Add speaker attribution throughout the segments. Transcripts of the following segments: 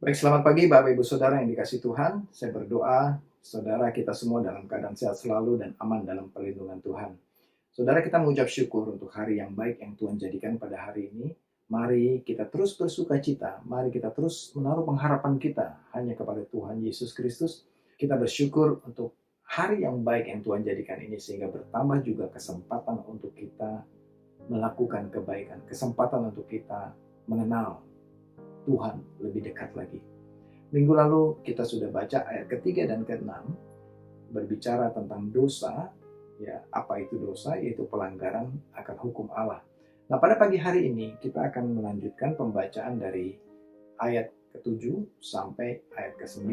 Speaker 1: Baik, selamat pagi Bapak Ibu Saudara yang dikasihi Tuhan. Saya berdoa saudara kita semua dalam keadaan sehat selalu dan aman dalam perlindungan Tuhan. Saudara, kita mengucap syukur untuk hari yang baik yang Tuhan jadikan pada hari ini. Mari kita terus bersuka cita, mari kita terus menaruh pengharapan kita hanya kepada Tuhan Yesus Kristus. Kita bersyukur untuk hari yang baik yang Tuhan jadikan ini sehingga bertambah juga kesempatan untuk kita melakukan kebaikan, kesempatan untuk kita mengenal Tuhan lebih dekat lagi. Minggu lalu kita sudah baca ayat ketiga dan keenam berbicara tentang dosa. Ya, apa itu dosa? Yaitu pelanggaran akan hukum Allah. Nah, pada pagi hari ini kita akan melanjutkan pembacaan dari ayat ke-7 sampai ayat ke-9.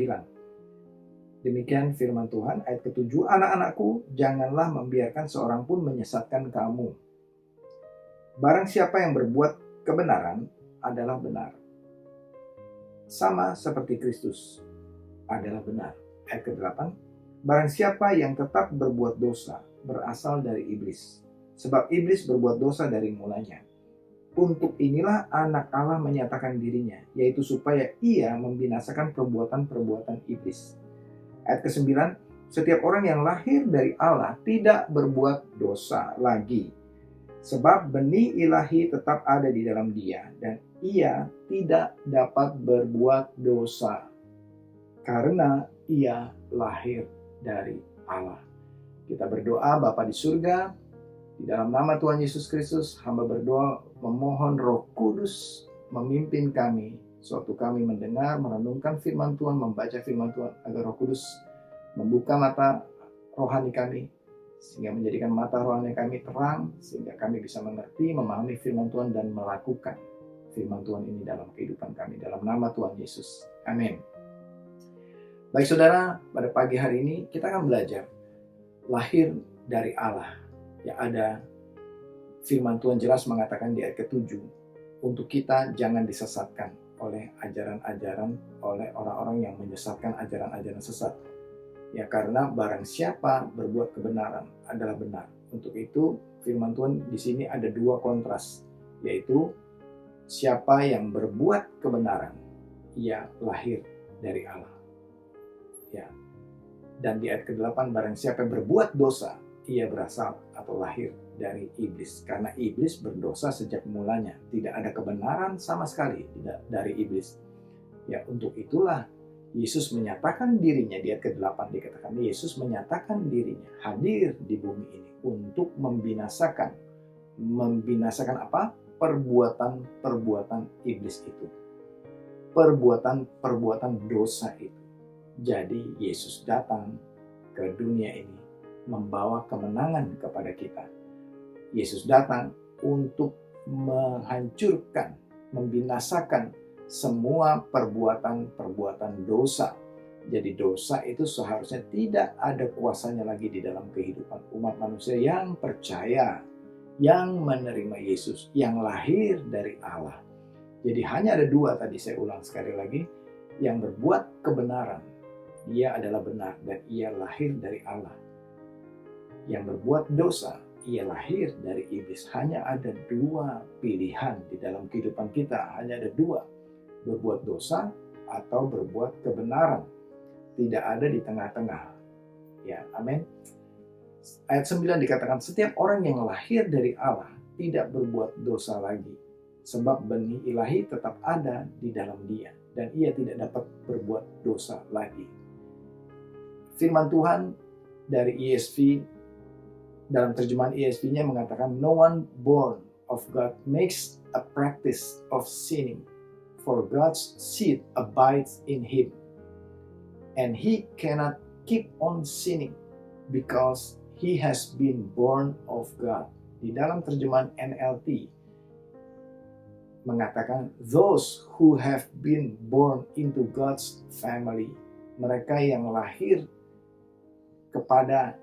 Speaker 1: Demikian firman Tuhan, ayat ke-7, "Anak-anakku, janganlah membiarkan seorang pun menyesatkan kamu. Barang siapa yang berbuat kebenaran adalah benar, sama seperti Kristus adalah benar." Ayat ke-8, "Barang siapa yang tetap berbuat dosa berasal dari iblis, sebab iblis berbuat dosa dari mulanya. Untuk inilah anak Allah menyatakan dirinya, yaitu supaya ia membinasakan perbuatan-perbuatan iblis." Ayat ke-9, "Setiap orang yang lahir dari Allah tidak berbuat dosa lagi, sebab benih ilahi tetap ada di dalam dia, dan ia tidak dapat berbuat dosa, karena ia lahir dari Allah." Kita berdoa, Bapa di surga, di dalam nama Tuhan Yesus Kristus, hamba berdoa memohon Roh Kudus memimpin kami, suatu kami mendengar, merenungkan firman Tuhan, membaca firman Tuhan, agar Roh Kudus membuka mata rohani kami, sehingga menjadikan mata rohani kami terang, sehingga kami bisa mengerti, memahami firman Tuhan, dan melakukan firman Tuhan ini dalam kehidupan kami. Dalam nama Tuhan Yesus. Amin. Baik saudara, pada pagi hari ini kita akan belajar lahir dari Allah. Yang ada firman Tuhan jelas mengatakan di ayat ke-7, untuk kita jangan disesatkan oleh ajaran-ajaran, oleh orang-orang yang menyesatkan ajaran-ajaran sesat. Ya, karena barang siapa berbuat kebenaran adalah benar. Untuk itu firman Tuhan di sini ada dua kontras, yaitu siapa yang berbuat kebenaran, ia lahir dari Allah. Ya. Dan di ayat ke-8, barang siapa yang berbuat dosa, ia berasal atau lahir dari iblis. Karena iblis berdosa sejak mulanya. Tidak ada kebenaran sama sekali dari iblis. Ya, untuk itulah Yesus menyatakan dirinya, di ayat ke-8 dikatakan Yesus menyatakan dirinya hadir di bumi ini untuk membinasakan apa? Perbuatan-perbuatan iblis itu. Perbuatan-perbuatan dosa itu. Jadi Yesus datang ke dunia ini membawa kemenangan kepada kita. Yesus datang untuk menghancurkan, membinasakan semua perbuatan-perbuatan dosa. Jadi dosa itu seharusnya tidak ada kuasanya lagi di dalam kehidupan umat manusia yang percaya, yang menerima Yesus, yang lahir dari Allah. Jadi hanya ada dua, tadi saya ulang sekali lagi, yang berbuat kebenaran, ia adalah benar dan ia lahir dari Allah. Yang berbuat dosa, ia lahir dari iblis. Hanya ada dua pilihan di dalam kehidupan kita. Hanya ada dua, berbuat dosa atau berbuat kebenaran. Tidak ada di tengah-tengah. Ya, amin. Ayat 9 dikatakan, setiap orang yang lahir dari Allah tidak berbuat dosa lagi, sebab benih ilahi tetap ada di dalam dia, dan ia tidak dapat berbuat dosa lagi. Firman Tuhan dari ESV, dalam terjemahan ESV-nya mengatakan, no one born of God makes a practice of sinning, for God's seed abides in him, and he cannot keep on sinning because he has been born of God. Di dalam terjemahan NLT mengatakan, those who have been born into God's family, mereka yang lahir kepada,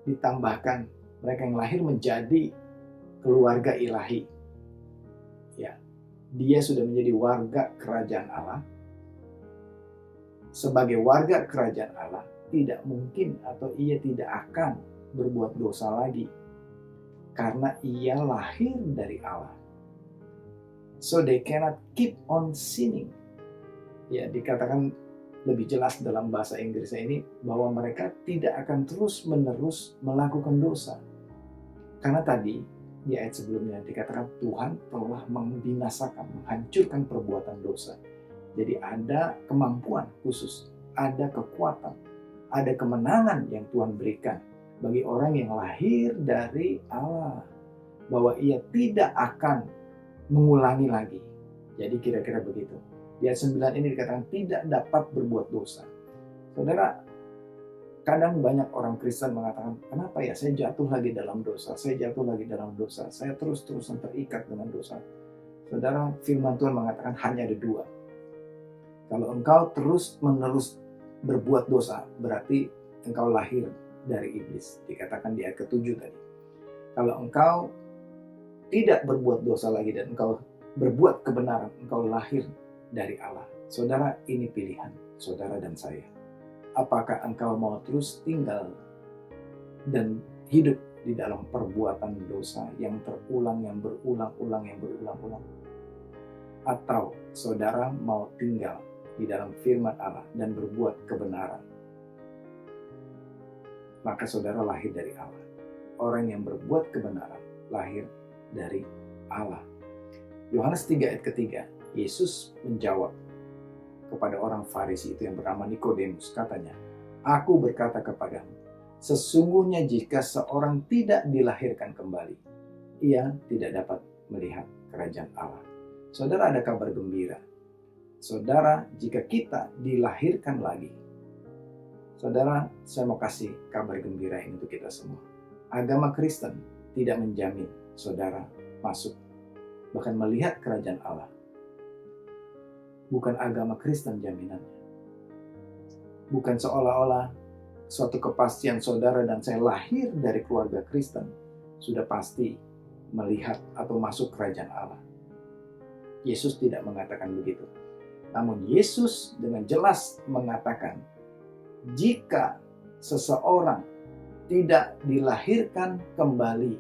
Speaker 1: ditambahkan, mereka yang lahir menjadi keluarga ilahi. Ya, dia sudah menjadi warga kerajaan Allah. Sebagai warga kerajaan Allah, tidak mungkin atau ia tidak akan berbuat dosa lagi, karena ia lahir dari Allah. So they cannot keep on sinning. Ya, dikatakan lebih jelas dalam bahasa Inggrisnya ini bahwa mereka tidak akan terus-menerus melakukan dosa. Karena tadi di ayat sebelumnya dikatakan Tuhan telah membinasakan, menghancurkan perbuatan dosa. Jadi ada kemampuan khusus, ada kekuatan, ada kemenangan yang Tuhan berikan bagi orang yang lahir dari Allah. Bahwa ia tidak akan mengulangi lagi. Jadi kira-kira begitu. Di ayat 9 ini dikatakan tidak dapat berbuat dosa. Saudara, kadang banyak orang Kristen mengatakan, kenapa ya saya jatuh lagi dalam dosa, saya jatuh lagi dalam dosa, saya terus-terusan terikat dengan dosa. Saudara, firman Tuhan mengatakan hanya ada dua. Kalau engkau terus-menerus berbuat dosa, berarti engkau lahir dari iblis. Dikatakan di ayat ke-7 tadi. Kalau engkau tidak berbuat dosa lagi dan engkau berbuat kebenaran, engkau lahir dari Allah. Saudara, ini pilihan saudara dan saya. Apakah engkau mau terus tinggal dan hidup di dalam perbuatan dosa yang terulang, yang berulang-ulang, atau saudara mau tinggal di dalam firman Allah dan berbuat kebenaran? Maka saudara lahir dari Allah. Orang yang berbuat kebenaran lahir dari Allah. Yohanes 3 ayat ketiga, Yesus menjawab kepada orang Farisi itu yang bernama Nikodemus, katanya, "Aku berkata kepadamu, sesungguhnya jika seorang tidak dilahirkan kembali, ia tidak dapat melihat kerajaan Allah." Saudara, ada kabar gembira. Saudara, jika kita dilahirkan lagi, saudara, saya mau kasih kabar gembira ini untuk kita semua. Agama Kristen tidak menjamin saudara masuk, bahkan melihat kerajaan Allah. Bukan agama Kristen jaminannya. Bukan seolah-olah suatu kepastian saudara dan saya lahir dari keluarga Kristen sudah pasti melihat atau masuk kerajaan Allah. Yesus tidak mengatakan begitu. Namun Yesus dengan jelas mengatakan, jika seseorang tidak dilahirkan kembali,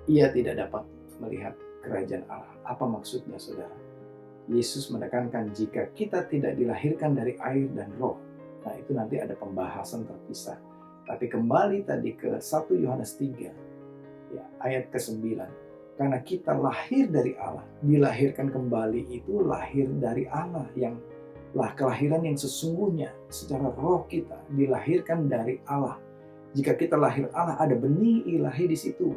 Speaker 1: ia tidak dapat melihat kerajaan Allah. Apa maksudnya, saudara? Yesus menekankan jika kita tidak dilahirkan dari air dan roh. Nah, itu nanti ada pembahasan terpisah. Tapi kembali tadi ke 1 Yohanes 3, ya, ayat ke-9. Karena kita lahir dari Allah, dilahirkan kembali itu lahir dari Allah, yang kelahiran yang sesungguhnya secara roh kita dilahirkan dari Allah. Jika kita lahir Allah, ada benih ilahi di situ.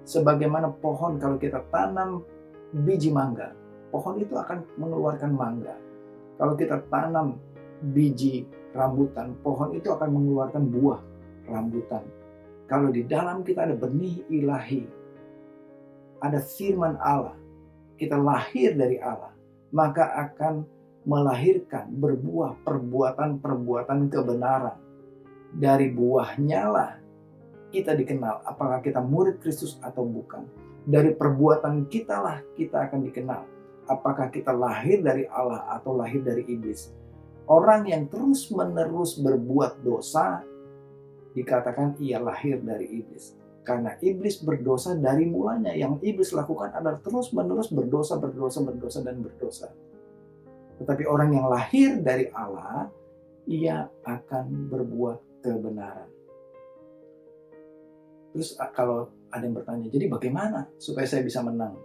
Speaker 1: Sebagaimana pohon, kalau kita tanam biji mangga, pohon itu akan mengeluarkan mangga. Kalau kita tanam biji rambutan, pohon itu akan mengeluarkan buah rambutan. Kalau di dalam kita ada benih ilahi, ada firman Allah, kita lahir dari Allah, maka akan melahirkan berbuah perbuatan-perbuatan kebenaran. Dari buahnya lah kita dikenal apakah kita murid Kristus atau bukan. Dari perbuatan kita lah kita akan dikenal apakah kita lahir dari Allah atau lahir dari iblis. Orang yang terus-menerus berbuat dosa dikatakan ia lahir dari iblis. Karena iblis berdosa dari mulanya. Yang iblis lakukan adalah terus-menerus berdosa. Tetapi orang yang lahir dari Allah, ia akan berbuat kebenaran. Terus kalau ada yang bertanya, jadi bagaimana supaya saya bisa menang?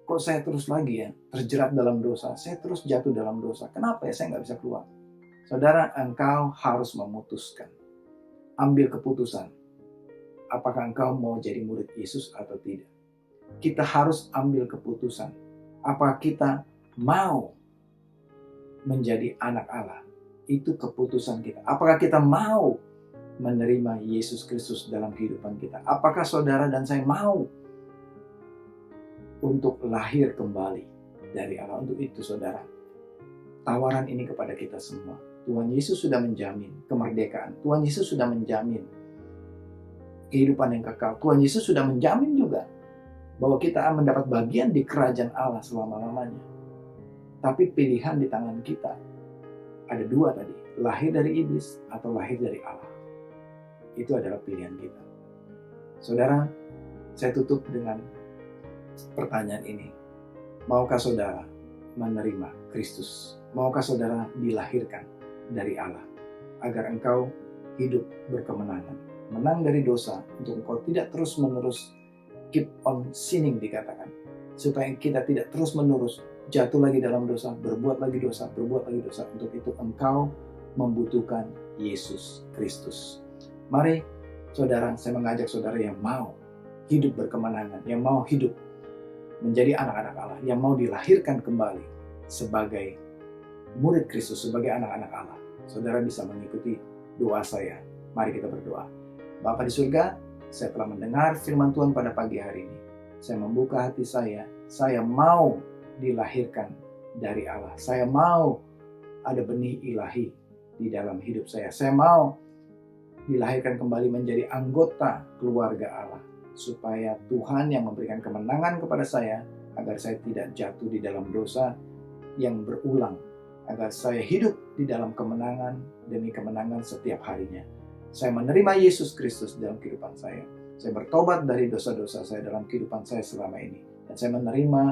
Speaker 1: Kok saya terus lagi ya terjerat dalam dosa? Saya terus jatuh dalam dosa. Kenapa ya saya nggak bisa keluar? Saudara, engkau harus memutuskan. Ambil keputusan. Apakah engkau mau jadi murid Yesus atau tidak? Kita harus ambil keputusan. Apakah kita mau menjadi anak Allah? Itu keputusan kita. Apakah kita mau menerima Yesus Kristus dalam kehidupan kita? Apakah saudara dan saya mau untuk lahir kembali dari Allah? Untuk itu, saudara, tawaran ini kepada kita semua. Tuhan Yesus sudah menjamin kemerdekaan. Tuhan Yesus sudah menjamin kehidupan yang kekal. Tuhan Yesus sudah menjamin juga bahwa kita akan mendapat bagian di kerajaan Allah selama-lamanya. Tapi pilihan di tangan kita. Ada dua tadi, lahir dari iblis atau lahir dari Allah. Itu adalah pilihan kita. Saudara, saya tutup dengan pertanyaan ini. Maukah saudara menerima Kristus? Maukah saudara dilahirkan dari Allah agar engkau hidup berkemenangan, menang dari dosa, untuk engkau tidak terus-menerus keep on sinning dikatakan, supaya kita tidak terus-menerus jatuh lagi dalam dosa, berbuat lagi dosa, berbuat lagi dosa. Untuk itu engkau membutuhkan Yesus Kristus. Mari saudara, saya mengajak saudara yang mau hidup berkemenangan, yang mau hidup menjadi anak-anak Allah, yang mau dilahirkan kembali sebagai murid Kristus, sebagai anak-anak Allah. Saudara bisa mengikuti doa saya. Mari kita berdoa. Bapa di surga, saya telah mendengar firman Tuhan pada pagi hari ini. Saya membuka hati saya mau dilahirkan dari Allah. Saya mau ada benih ilahi di dalam hidup saya. Saya mau dilahirkan kembali menjadi anggota keluarga Allah, supaya Tuhan yang memberikan kemenangan kepada saya, agar saya tidak jatuh di dalam dosa yang berulang, agar saya hidup di dalam kemenangan demi kemenangan setiap harinya. Saya menerima Yesus Kristus dalam kehidupan saya. Saya bertobat dari dosa-dosa saya dalam kehidupan saya selama ini. Dan saya menerima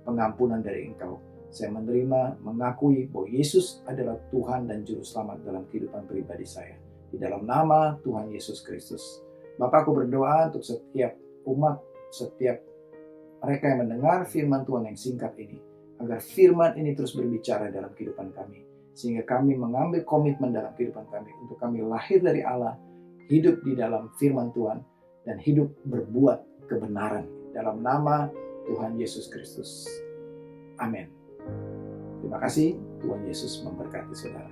Speaker 1: pengampunan dari Engkau. Saya menerima, mengakui bahwa Yesus adalah Tuhan dan Juru Selamat dalam kehidupan pribadi saya. Di dalam nama Tuhan Yesus Kristus. Bapa, aku berdoa untuk setiap umat, setiap mereka yang mendengar firman Tuhan yang singkat ini, agar firman ini terus berbicara dalam kehidupan kami, sehingga kami mengambil komitmen dalam kehidupan kami untuk kami lahir dari Allah, hidup di dalam firman Tuhan, dan hidup berbuat kebenaran. Dalam nama Tuhan Yesus Kristus. Amin. Terima kasih. Tuhan Yesus memberkati saudara.